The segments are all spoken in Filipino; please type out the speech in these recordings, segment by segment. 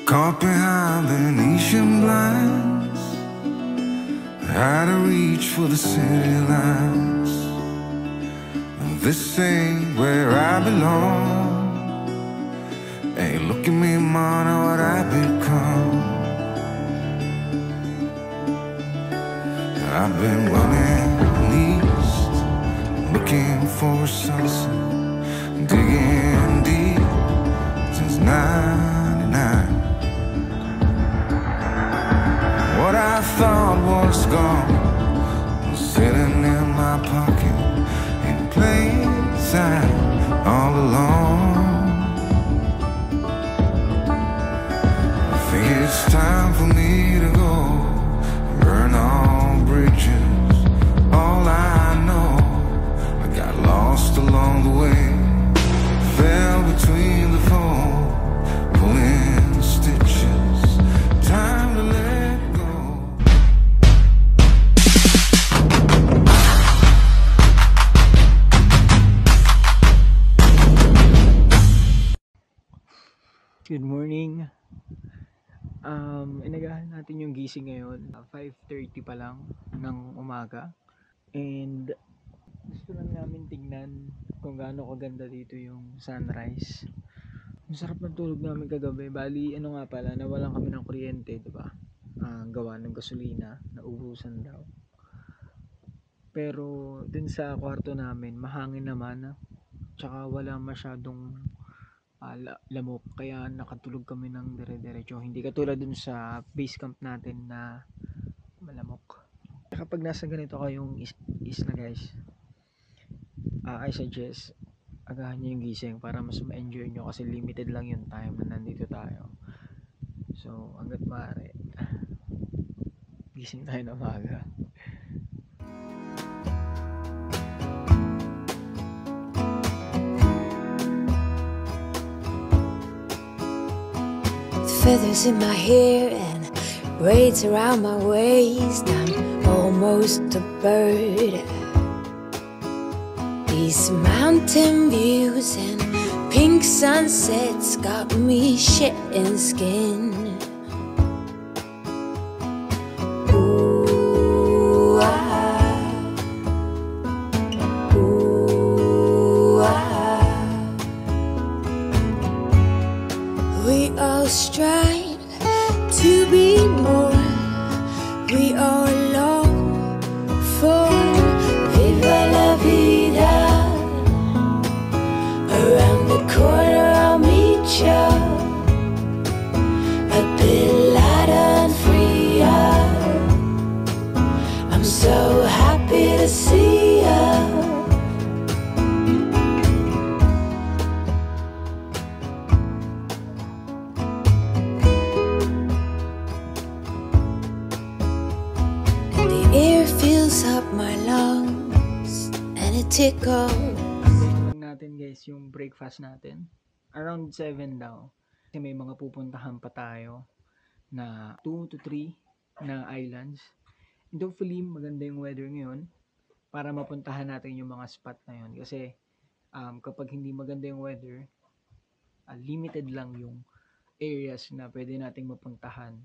Caught behind Venetian blinds, had to reach for the city lights. This ain't where I belong. Hey, look at me, man, what I've become. I've been running east, looking for a sunset, digging deep since '99. What I thought was gone was sitting in my pocket in plain sight all along. I think it's time for me to go, burn all bridges. All I know, I got lost along the way, fell between the foam, pulling stitches. Time to let go. Good morning. Inagahan natin yung gising ngayon. 5:30 pa lang ng umaga. And gusto lang namin tignan kung gaano kaganda dito yung sunrise. Masarap ng tulog namin kagabi. Bali, ano nga pala, nawalan kami ng kuryente, di ba? Gawa ng gasolina, naubusan daw. Pero dun sa kwarto namin, mahangin naman. Tsaka wala masyadong lamok, kaya nakatulog kami ng dire-diretso, hindi katulad dun sa base camp natin na malamok. Kapag nasa ganito kayong isla guys, I suggest agahan nyo yung gising para mas ma-enjoy nyo kasi limited lang yung time na nandito tayo. So hanggat maaari gising tayo na maaga. Feathers in my hair and braids around my waist. I'm almost a bird. These mountain views and pink sunsets got me shedding skin. Ooh, ooh, we all strive to be more. We all long for viva la vida. Around the corner I'll meet you, a bit lighter and freer. I'm so happy to see you. Up my lungs and it tickles. Natin guys yung breakfast natin around 7 daw kasi may mga pupuntahan pa tayo na 2 to 3 na islands, and hopefully maganda yung weather ngayon para mapuntahan natin yung mga spot na yun kasi kapag hindi maganda yung weather, limited lang yung areas na pwede nating mapuntahan.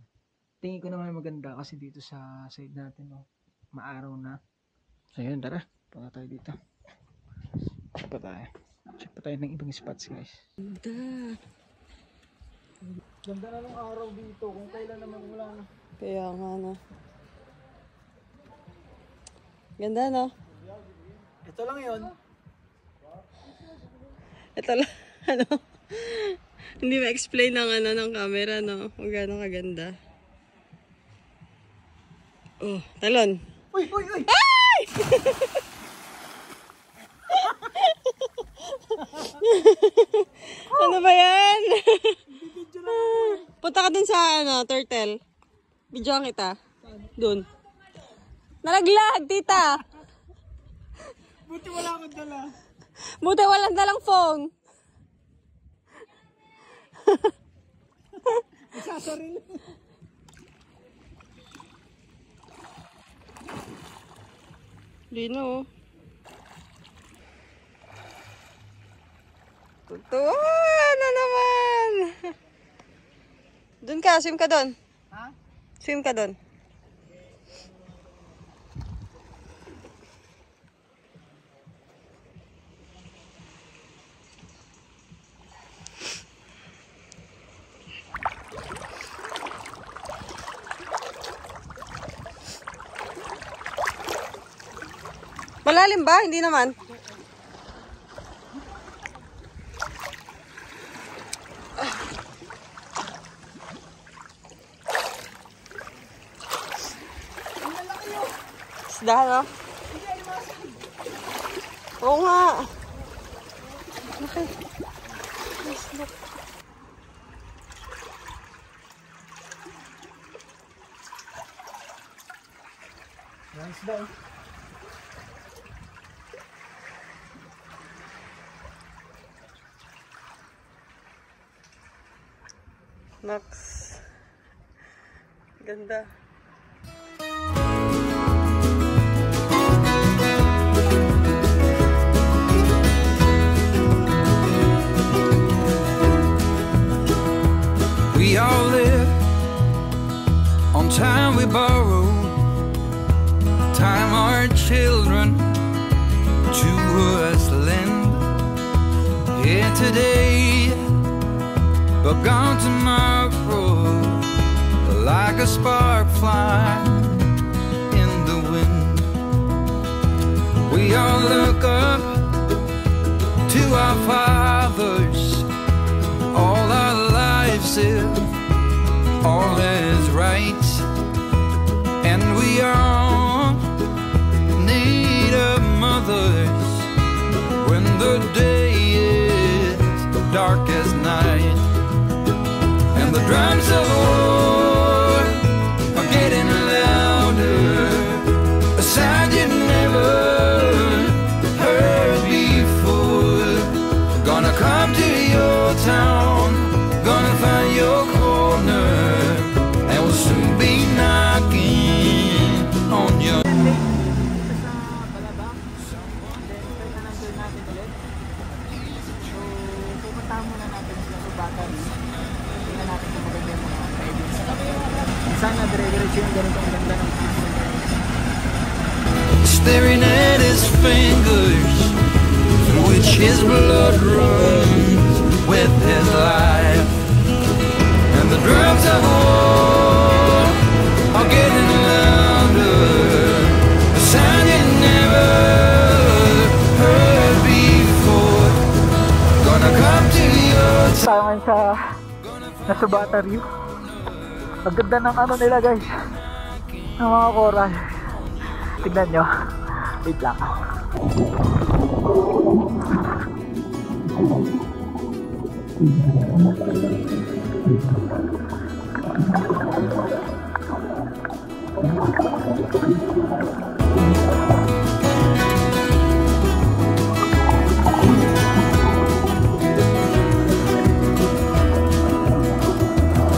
Tingin ko naman maganda kasi dito sa side natin, maaraw na. So yun, tara, punta tayo dito. Check pa tayo ng ibang spots guys. Ganda na ng araw dito, kung kailan naman ulan. Kaya nga no. Ganda no? Ito lang yun. Ito lang, ano? Hindi ma-explain ng ng camera no, kung gaano kaganda. Oh, talon. Uy! Ay! Ano ba yan? Punta ka dun sa turtle. Videoan kita. Dun. Nalaglag, tita. Buti wala akong dala. Buti walang dalang phone. Isasaril. Lino. Totoo na naman. Doon ka, swim ka doon. Ha? Swim ka doon. Malalim ba? Hindi naman. Isda, no? Oo nga. Okay. Isda. Nice daw. Max. Ganda. We all live on time we borrow, time our children to us lend. Here today, but gone tomorrow, like a spark flying in the wind. We all look up to our fathers, all our lives if all is right, and we all need of mothers when the day is dark as night, and the drums of war are getting louder, a sound you never heard before. Gonna come to your town, gonna find your corner, and we'll soon be knocking on your Sana dire-diretso yung ganitong ganda ng staring at his fingers, through which his blood runs with his life, and the drums of war are getting louder, a sound you never heard before. Gonna come to your tayo ngayon sa nasa Battery. Ang ganda ng ano nila guys, ng mga coral. Tignan nyo, wait lang.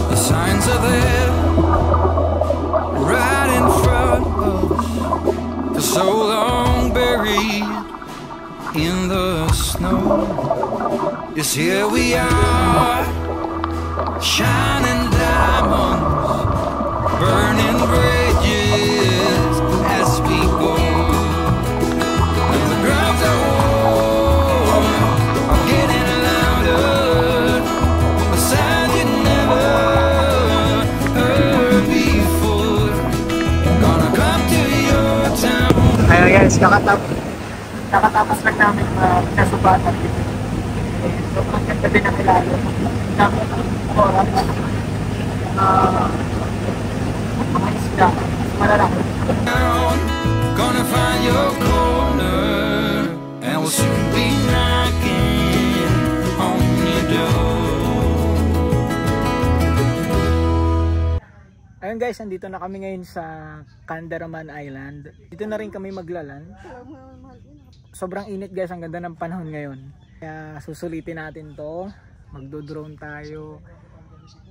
The signs are there, right in front of us, for so long buried in the snow. Yes, here we are, shining diamonds, burning bridges as we go. And the drums of war are getting louder, a sound you never heard before. Gonna come to your town. Ayun guys, nakatapos lang namin nasubatan dito. So, ang ganda din ang ilalim. Dami ng coral. Mga isda. Malalaki. Gonna find your corner, and we'll soon be knocking on your door. Ayun guys, andito na kami ngayon sa Candaraman Island. Dito na rin kami maglalan. Sobrang init guys, ang ganda ng panahon ngayon. Kaya susulitin natin to. Magdo-drone tayo,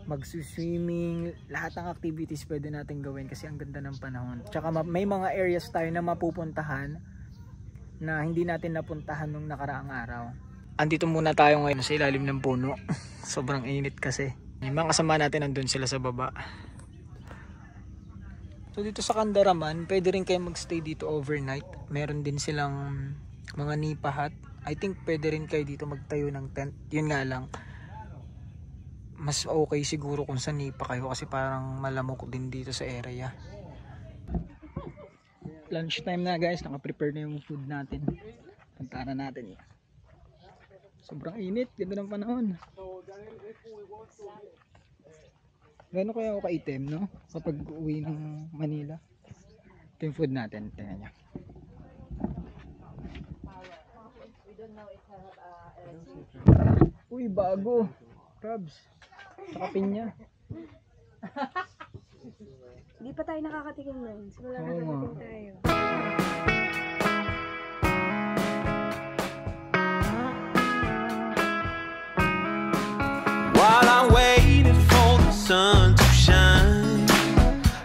mag-swimming, lahat ng activities pwede natin gawin kasi ang ganda ng panahon. Tsaka may mga areas tayo na mapupuntahan na hindi natin napuntahan nung nakaraang araw. Andito muna tayo ngayon sa ilalim ng puno. Sobrang init kasi. Yung mga kasama natin nandun sila sa baba. So dito sa Candaraman, pwede rin kayo magstay dito overnight. Meron din silang mga nipa hut. I think pwede rin kayo dito magtayo ng tent. Yun nga lang, mas okay siguro kung sa nipa kayo kasi parang malamok din dito sa area. Lunch time na guys, naka-prepare na yung food natin. Punta na natin yan. Sobrang init, ganda ng panahon. Gano'n kaya ako ka-item, no? Kapag uwi ng Manila. Ito yung food natin, tingnan nyo. Uy, bago. Crabs. Saka pinya. Hindi pa tayo nakakatikim nun. Simula na nakatikim tayo. While I waited for the sun to shine,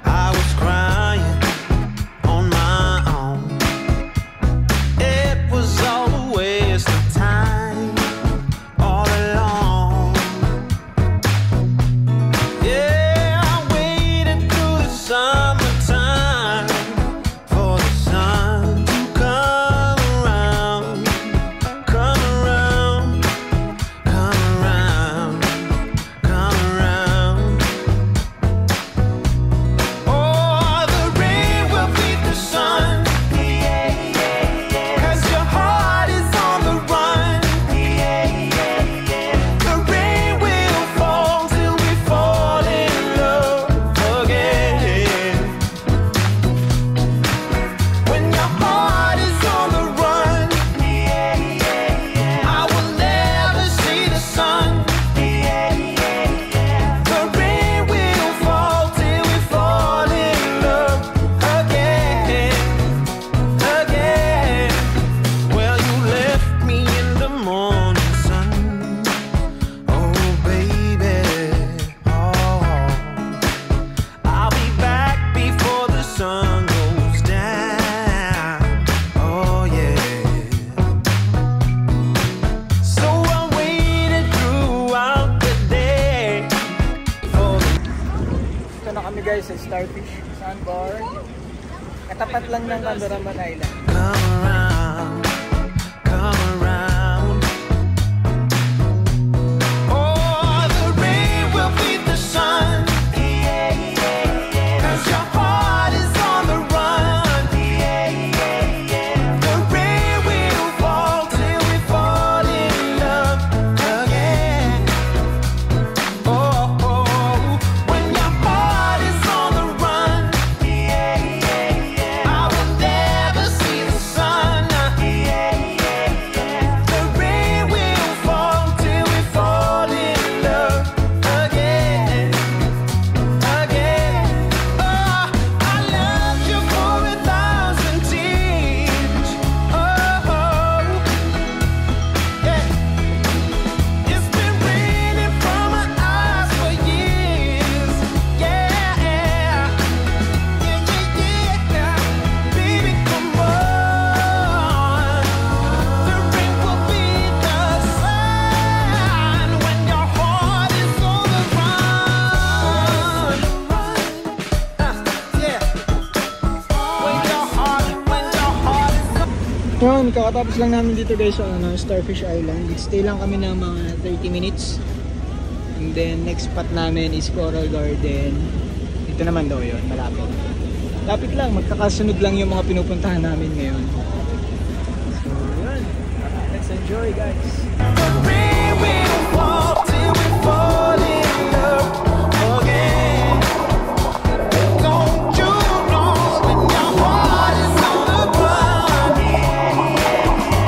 I was crying on my own. It was all a waste of time, all along. Yeah, I waited through the summertime for the sun to come around, come around, come around. Come around. Oh, the rain will beat the sun. Cause your heart is on the run. The rain will fall till we fall in love again. When your heart is on the run, I will never see the sun. The rain will fall till we fall in love again, again. Well, you left me in the morning sun, oh baby, oh. I'll be back before the sun goes down, oh yeah. So I waited throughout the day for the Ito na kami guys sa Starfish Sandbar. Katapat lang ng Candaraman Island. come around, come around. Oh, the rain will beat the sun. Cause your heart is on the run. The rain will fall till we fall in love again. Oh, when your heart is on the run, I will never see the sun. The rain will fall till we fall in love again, again. Oh, I loved you for 1,000 tears. Oh, yeah. It's been raining from my eyes for years. Yeah, yeah, yeah. Baby, come on. The rain will be the sun when your heart is on the run. Yeah. When your heart is Yun, kakatapos lang namin dito guys sa Starfish Island. Stay lang kami ng mga 30 minutes. And then next spot namin is Coral Garden. Dito naman daw yun, malapit. Lapit lang, magkakasunod lang yung mga pinupuntahan namin ngayon. So yun, let's enjoy guys. The rain will fall till we fall in love again. Don't you know when your heart is on the run,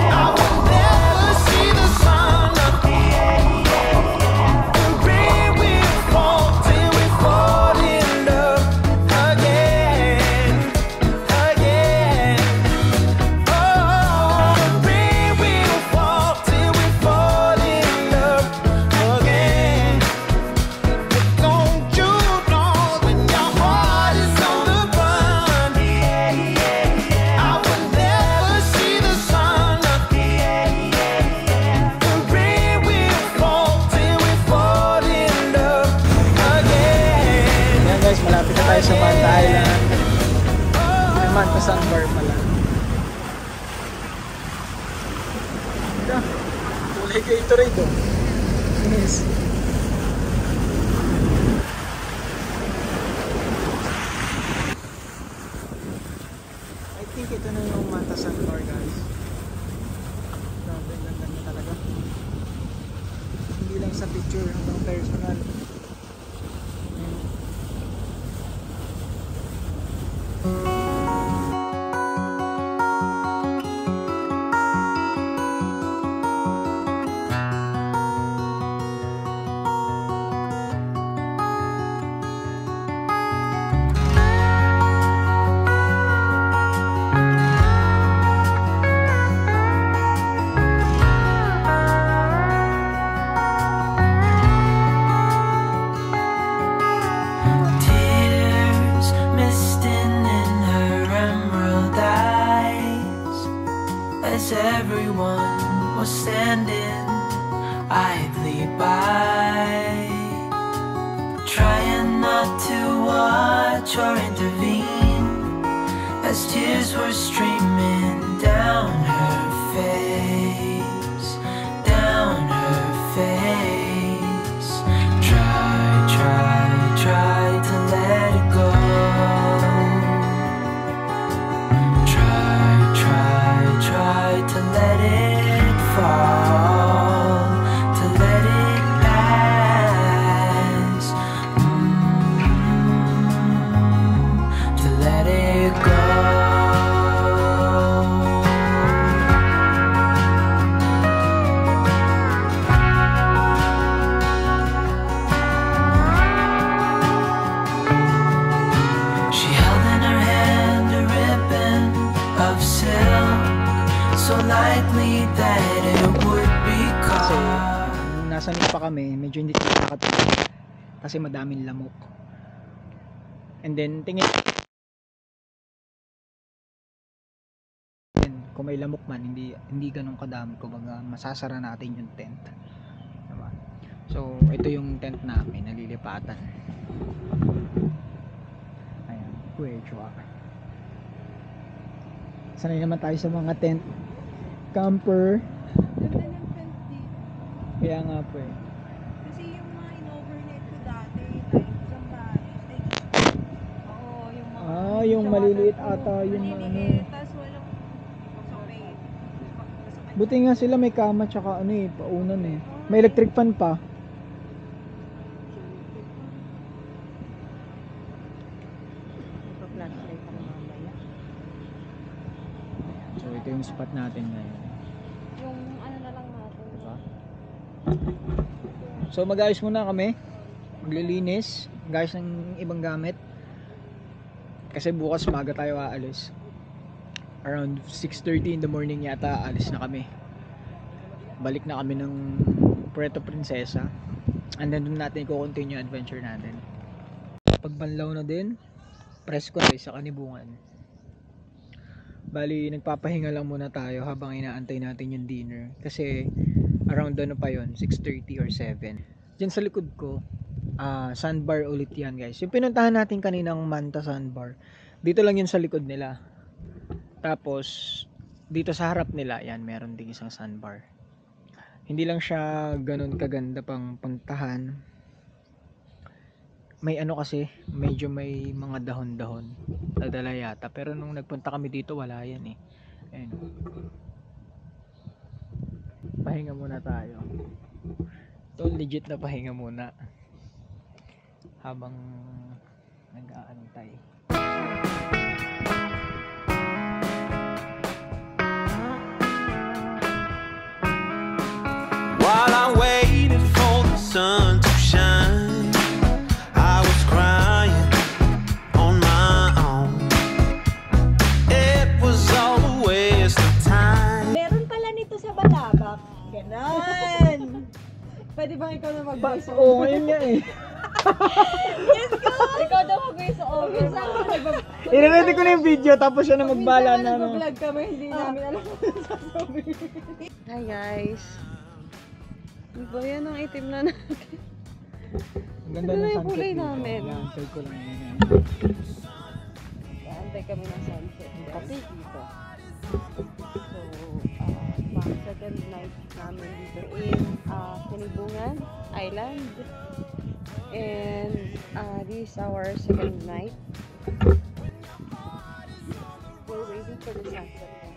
I will never see the sun. The rain will fall till we fall in love again, again. Oh, the rain will fall till we fall Malapit na tayo sa Manta Island. Ay, Manta Sandbar pala. Ito. Kulay Gatorade oh. Yes. I think ito na yung Manta Sandbar, guys. Grabe, ganda niya talaga. Hindi lang sa picture, hanggang personal. Tears misting in her emerald eyes, as everyone was standing idly by, trying not to watch or intervene, as tears were streaming down her face, down her face. Try to let it go. Try to let it fall, to let it pass, to let it go. She held in her hand a ribbon of silk, so likely that it would be Kasi caught. nasa pa kami, medyo hindi tayo nakatulog kasi madaming lamok. And then tingin kung may lamok man, hindi ganun kadami, kumbaga masasara natin yung tent. Diba? So ito yung tent namin, nalilipatan. Ayan, Quechua. Sanay naman tayo sa mga tent camper. Ganda ng tent dito. Kaya nga po eh. Kasi yung mga in-overnight ko dati, like Zambales, like, oo, yung mga... Yung sa maliliit waterproof, ata yung maliliit, tas walang... Buti nga sila may kama tsaka ano eh, paunan eh. May electric fan pa. Flashlight ako mamaya. So ito yung spot natin ngayon. Yung ano na lang natin. Diba? So mag-ayos muna kami. Maglilinis. Guys ng ibang gamit. Kasi bukas maga tayo aalis. Around 6:30 in the morning yata aalis na kami. Balik na kami ng Puerto Princesa. And then doon natin i-continue yung adventure natin. Pagbanlaw na din, presko na sa Kanibungan. Bali, nagpapahinga lang muna tayo habang inaantay natin yung dinner. Kasi around ano pa yun, 6:30 or 7. Diyan sa likod ko, sandbar ulit yan guys. Yung pinuntahan natin kaninang Manta Sandbar, dito lang yun sa likod nila. Tapos dito sa harap nila, yan, meron ding isang sandbar. Hindi lang siya ganun kaganda pang puntahan. May ano kasi, medyo may mga dahon-dahon. Nadala yata. Pero nung nagpunta kami dito, wala yan eh. Ayun. Pahinga muna tayo. Ito legit na pahinga muna. Habang nag-aantay. While I waited for the sun to shine, I was crying on my own. It was all a waste of time. Meron pala nito sa Balabak. Ganon. Pwede bang ikaw na mag-voice over? Oo, ngayon nga eh. Yes, go! Ikaw daw mag-voice over. I-ready ko na yung video tapos siya na magbala na. Minsan nag-vlog kami, hindi namin alam kung sasabihin. Hi guys. Ano ba yan ang itim na natin? Ang ganda Ano ng yung sunset kulay dito. namin? Inaantay ko lang yun. Kaantay kami ng sunset. Kape dito. So, pang second night namin dito in Kinibungan Island. And this is our second night. We're waiting for the sunset.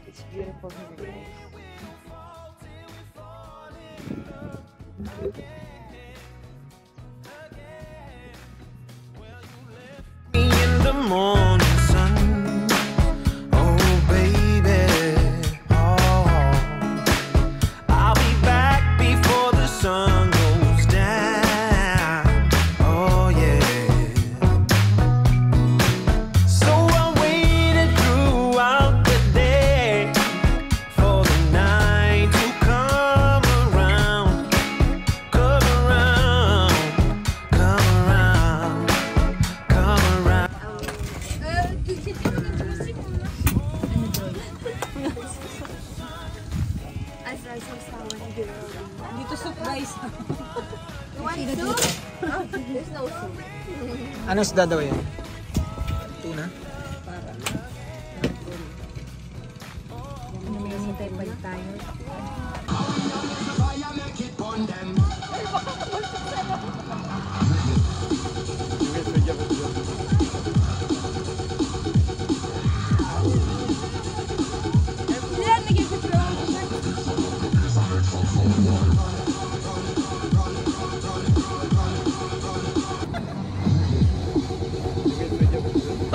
It's beautiful here, guys. In the morning sun, oh baby, oh, I'll be back before the sun goes down, oh yeah. So I waited throughout the day for the night to come around, come around, come around, come around. Dito surprise. Ano isda daw yan? Tuna?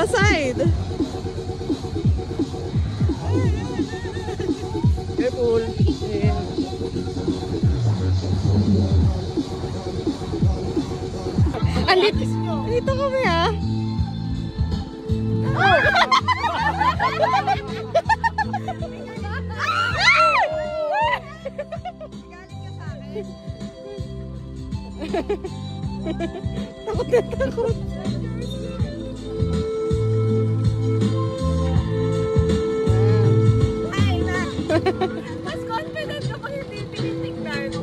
Paside. Careful! Dito kami ah. Takot na takot. Mas confident ka pag hindi tinitignan.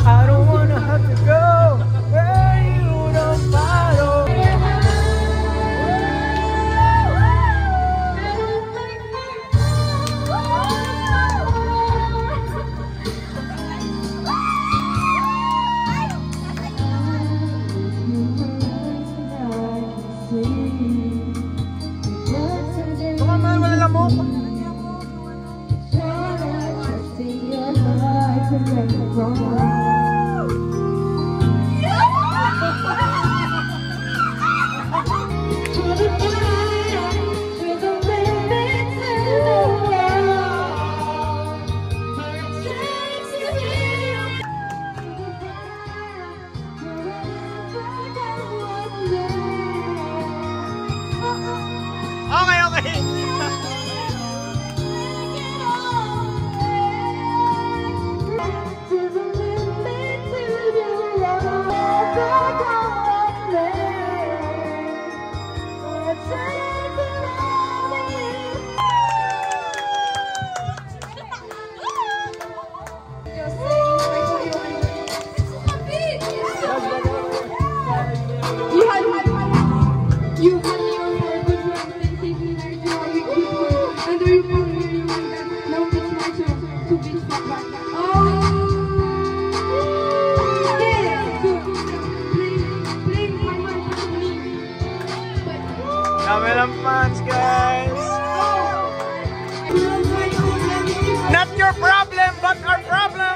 I don't wanna have to go where you don't follow. Baka man wala lamok. Okay, okay. You had your heart was right and safely there to all your people. And the report really went that no it's natural to be stuck back. Oh! Yeah! Play my mind for me. Dami ng fans, guys. Not your problem, but our problem.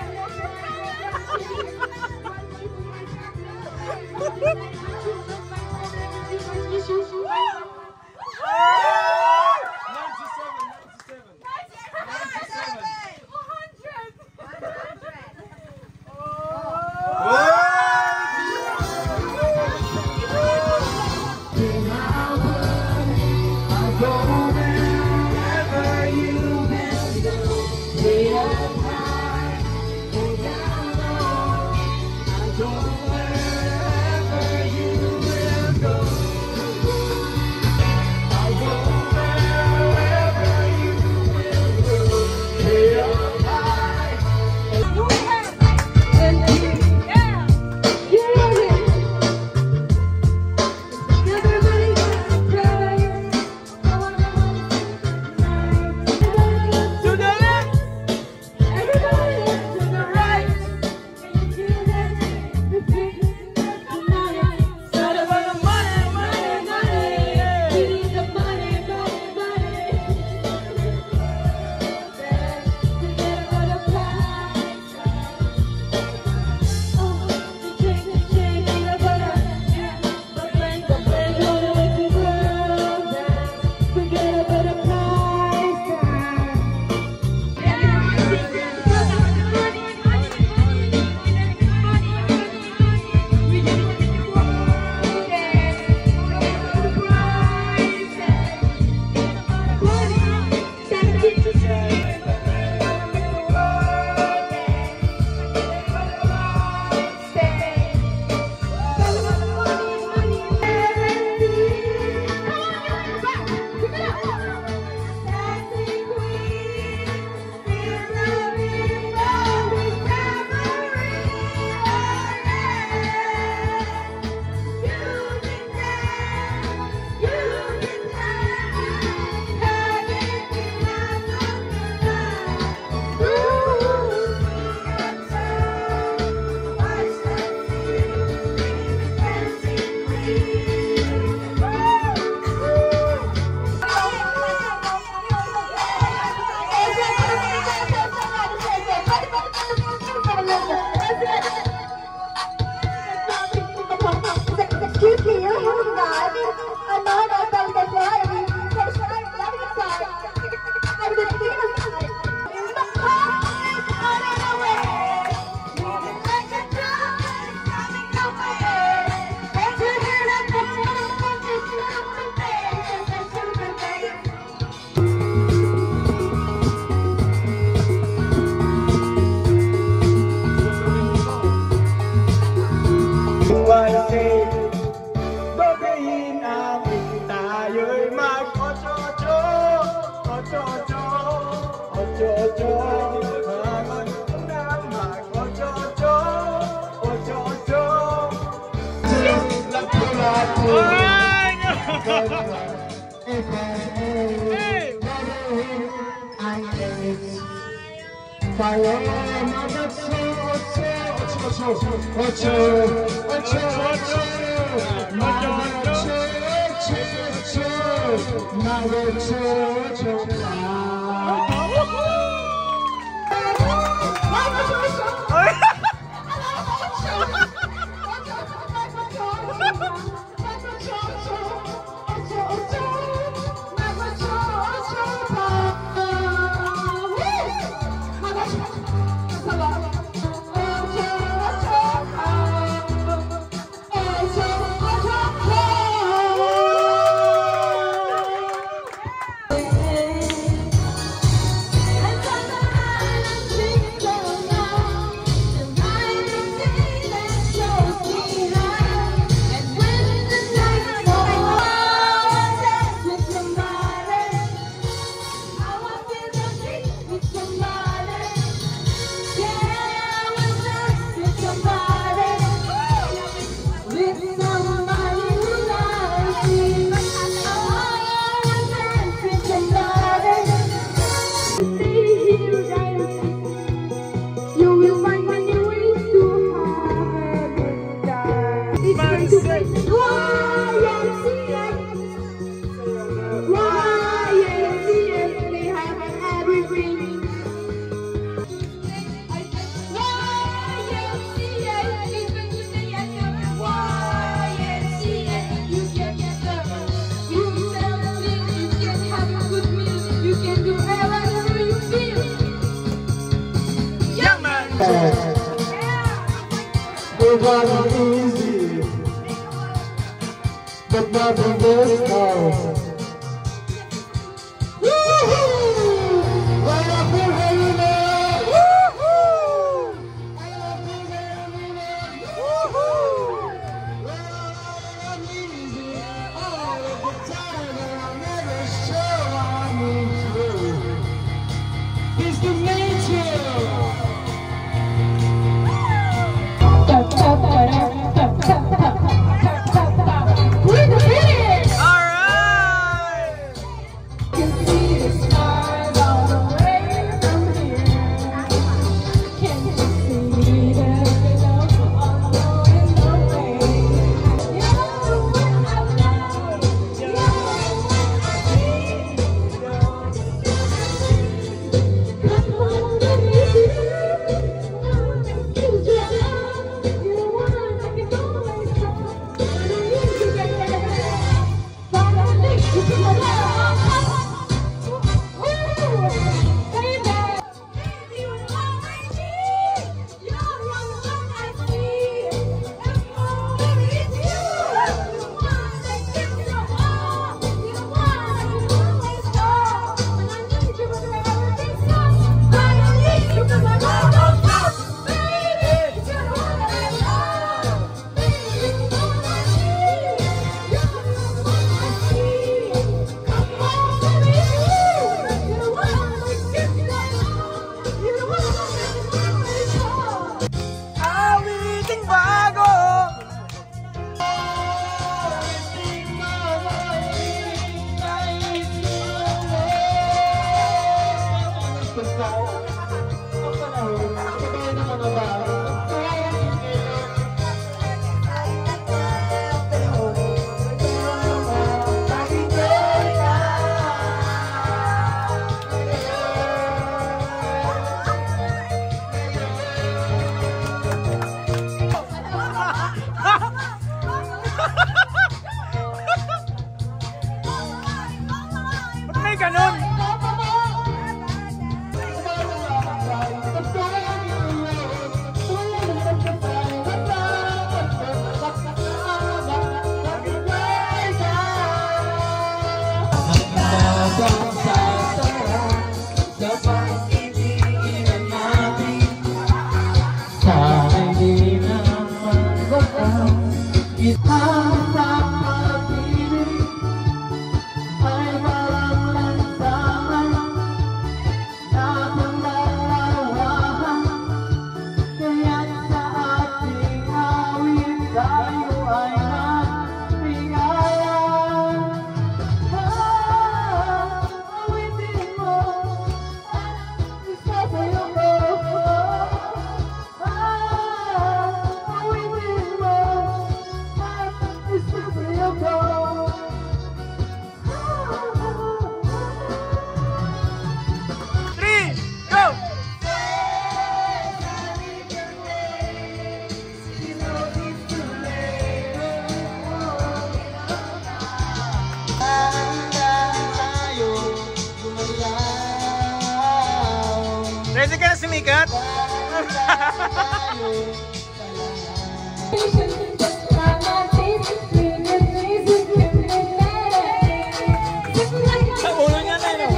You will find many ways to have a good time. It's going to be YMCA. YMCA, they have everything. YMCA is going to stay at your YMCA. You can get the, you can celebrate, you can have a good meal, you can do whatever you feel. It wasn't easy, but nothing this time. It's the nature. We're the finish! Alright! Kasi ka na sumikat? Sa ulo niya na yun.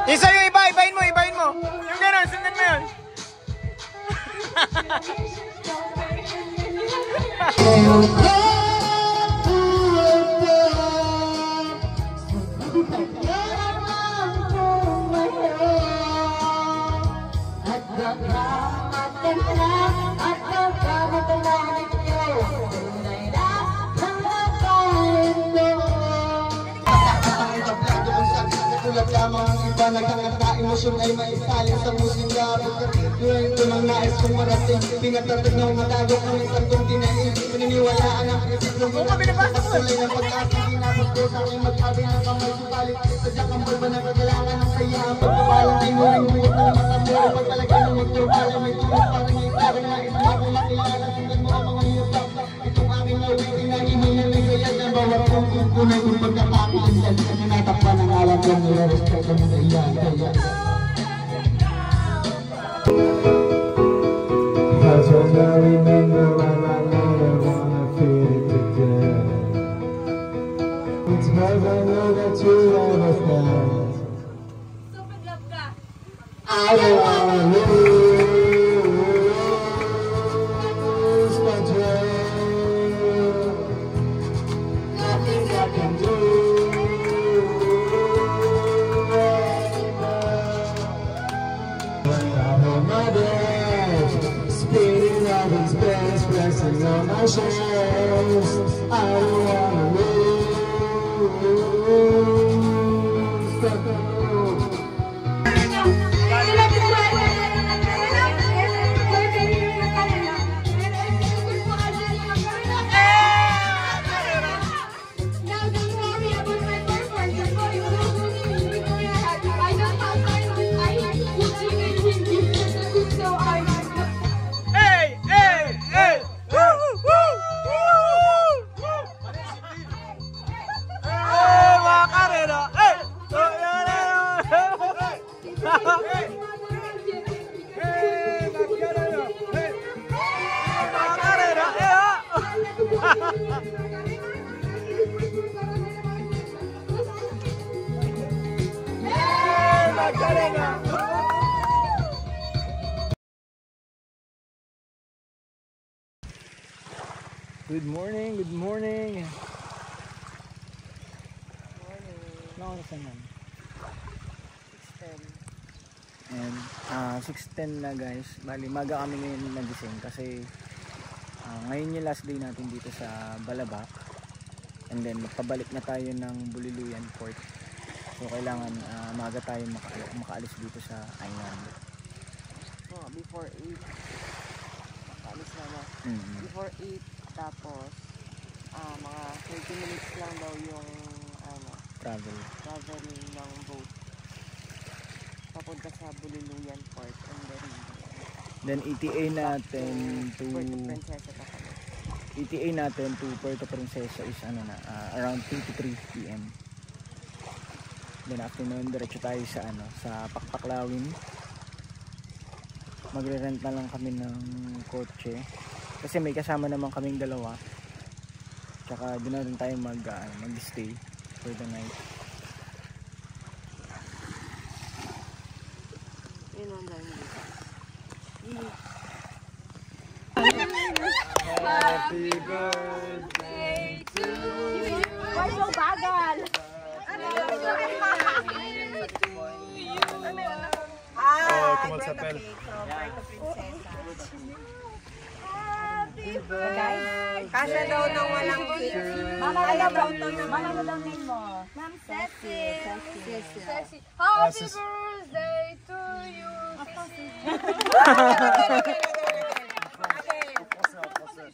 Isa yung iba, ibahin mo. Yung gano'n, sundan mo yun. Tulad lamang ang iba nagkakanta, emosyon ay maisalin sa musika. Tuwing ito ng nais kong marating, pinagtatag ng matagok ng isang kontinente. Pininiwalaan ang prinsipyo mo na pagpatuloy ng pag-asa. Ginabot ko sa aking magsabi ng kamay subalit. Sadya kang balba na kagalangan ng saya. Pagpapalang di mo rin buot ng mata mo. Pagpalagay ng magturbala, may tulad parang itarang nais mo akong makilala. Sundan mo ang mga yusap. Itong aking awitin na inunan ng gaya ng bawat kong tunay kong pagkakakilan. Natakpan ang alam ko, nire-respeto mo na iyan. Cause when I remember when I later wanna feel it again. It's cause I know that you understand. I don't wanna lose my dream. Nothing I can do. Spinning up in space, pressing on my shoulders. I don't wanna lose. Good morning, good morning. Nakakita saan yan? 6:10 na guys. Bali, maga kami ngayon nagising kasi ngayon yung last day natin dito sa Balabac. And then pabalik na tayo ng Buliluyan Port. So kailangan maga tayo makaalis dito sa island. Before 8. Makaalis na na. Before 8. Tapos, mga 30 minutes lang daw yung traveling ng boat papunta sa Buliluyan Port, and then ETA natin to Puerto Princesa pa kami. ETA natin to Puerto Princesa is around 2 to 3 PM. Then afternoon diretso tayo sa sa Pakpaklawin. Magre-rent na lang kami ng kotse kasi may kasama naman kaming dalawa. Tsaka doon na rin tayo mag-stay for the night. Happy birthday to you. Why so bagal? Kumagsapel. Kasha daw nang walang cake. Mama daw name mo. Ma'am Ceci. Happy birthday to you, Ceci.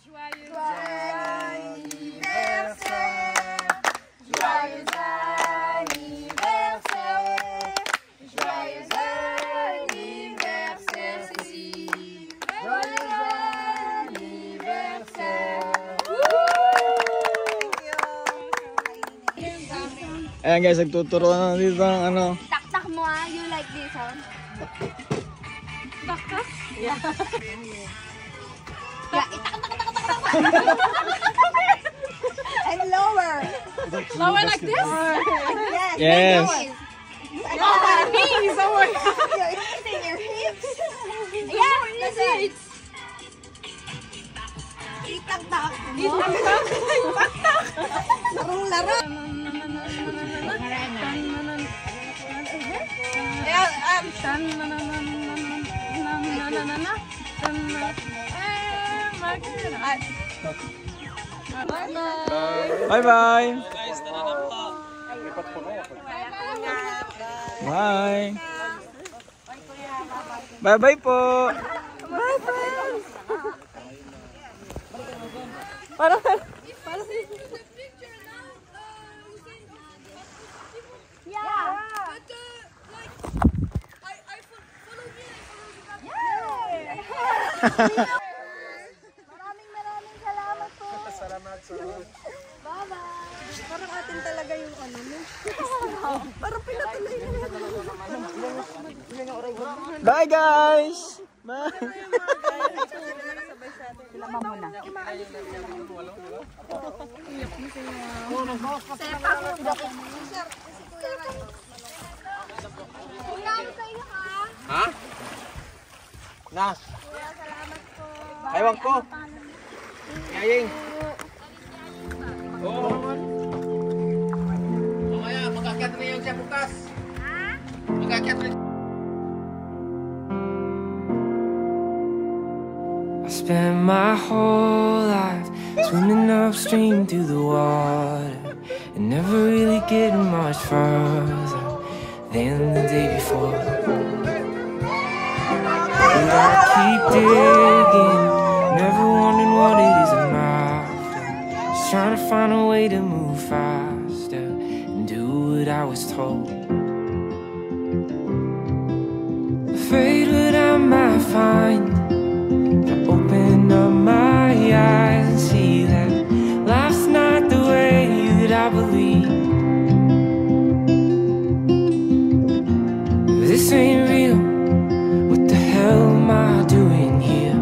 Joyeux anniversaire. Joyeux anniversaire. Joyeux anniversaire, Ceci. Ayan guys, nagtuturo na dito ng ano. Tak-tak mo ah. You like this, huh? Tak-tak? Yeah. Yeah, itak-tak-tak-tak-tak. And lower. Lower like this? Yes. Yes. Knees over. You're hitting your hips. Yeah, that's it. Itak-tak. Itak-tak. Larong-laro. Bye-bye. Bye. Bye-bye po. Bye, friends. Maraming salamat po. Salamat. Bye-bye. Parang atin talaga yung ano, no? Parang pinatuloy na. Bye guys. Bye. Ha? Na. Ewan ko. Yaying. Oo. Mamaya, mag-akyat na yan siya bukas. Ha? Mag-akyat na. I spent my whole life swimming upstream through the water and never really getting much further than the day before. And I keep digging, never wondering what it is I'm after. Just trying to find a way to move faster and do what I was told. Afraid what I might find. Open up my eyes and see that life's not the way that I believe. This ain't real. What the hell am I doing here?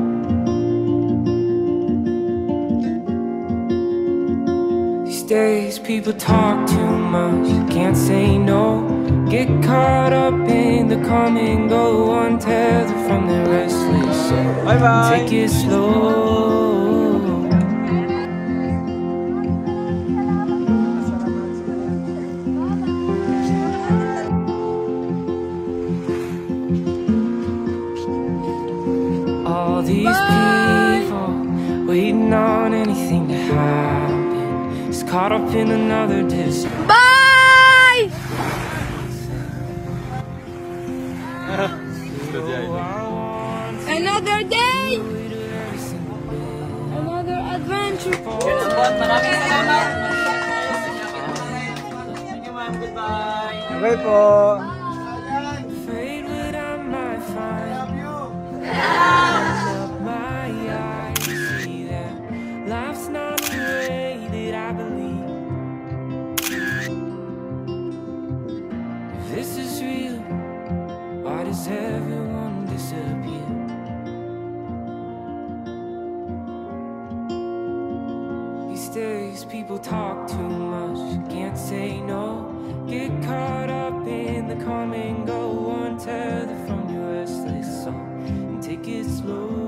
These days people talk too much, can't say no. Get caught up in the come and go, untethered from their restless soul. Bye-bye. Take it slow. All these people waiting on anything to happen, just caught up in another distance. Bye! Another day! Another adventure! Maraming salamat. Thank you, ma'am. Goodbye. Bye po. Afraid what I might find. Up my eyes, see that life's not the way that I believe. If this is real, why does everyone disappear? These days people talk too much, can't say no. Get caught up in the come and go, untethered from your restless soul, and take it slow.